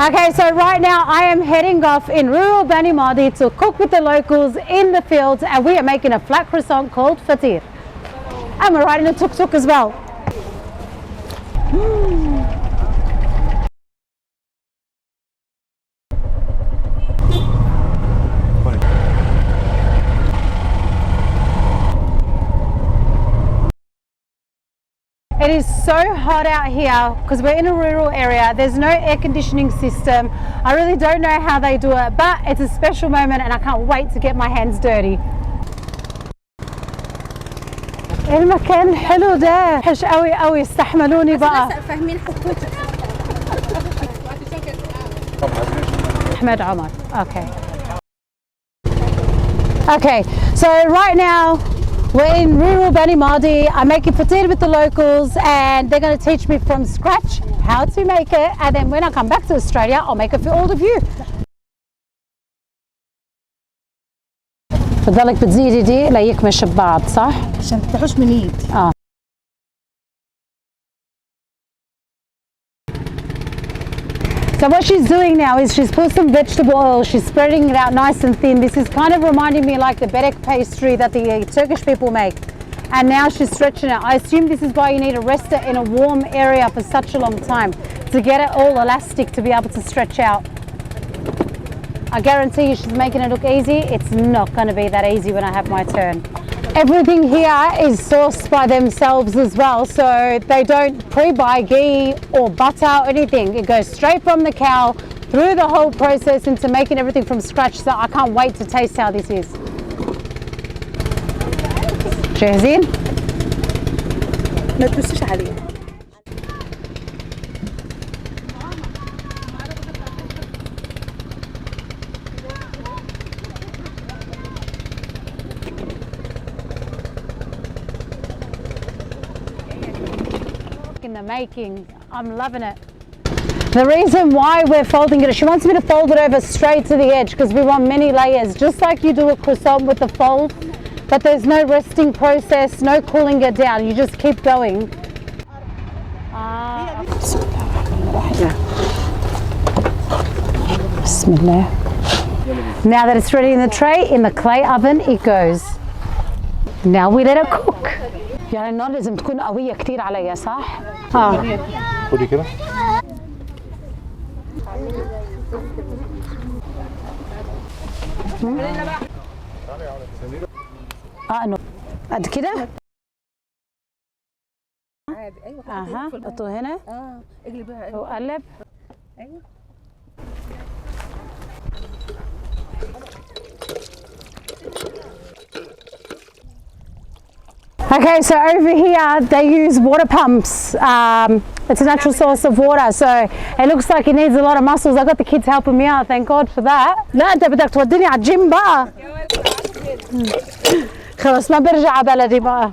Okay, so right now I am heading off in rural Bani Madi to cook with the locals in the fields, and we are making a flat croissant called Fatir. And we're riding a tuk-tuk as well. It is so hot out here because we're in a rural area. There's no air conditioning system. I really don't know how they do it, but it's a special moment and I can't wait to get my hands dirty. المكان حلو ده، حش قوي قوي، استحملوني بقى. فاهمين حقوقك. أحمد عمر. Okay. Okay, so right now we're in rural Bani Madi. I'm making fatir with the locals and they're going to teach me from scratch how to make it, and then when I come back to Australia I'll make it for all of you. فضلك بتزيدي دي ليكمش ببعض صح؟ عشان تحوش من ايد. So what she's doing now is she's put some vegetable oil, she's spreading it out nice and thin. This is kind of reminding me like the bedek pastry that the Turkish people make. And now she's stretching it. I assume this is why you need to rest it in a warm area for such a long time, to get it all elastic to be able to stretch out. I guarantee you she's making it look easy. It's not going to be that easy when I have my turn. Everything here is sourced by themselves as well, so they don't pre-buy ghee or butter or anything. It goes straight from the cow through the whole process into making everything from scratch, so I can't wait to taste how this is. جاهزين؟ ما تدوسيش عليه. In the making, I'm loving it. The reason why we're folding it, she wants me to fold it over straight to the edge because we want many layers, just like you do a croissant with the fold, but there's no resting process, no cooling it down, you just keep going. Bismillah. Now that it's ready in the tray, in the clay oven it goes. Now we let it cook. يعني النار لازم تكون قوية كتير عليا صح؟ خدي كده. انه قد كده؟ عادي ايوه. حطه هنا. اقلبها ايوه. وقلب. ايوه. Okay, so over here they use water pumps. It's a natural source of water, so it looks like it needs a lot of muscles. I got the kids helping me out, thank God for that. لا أنت بدك توديني على الجيم بقى. خلاص ما برجع على بلدي بقى.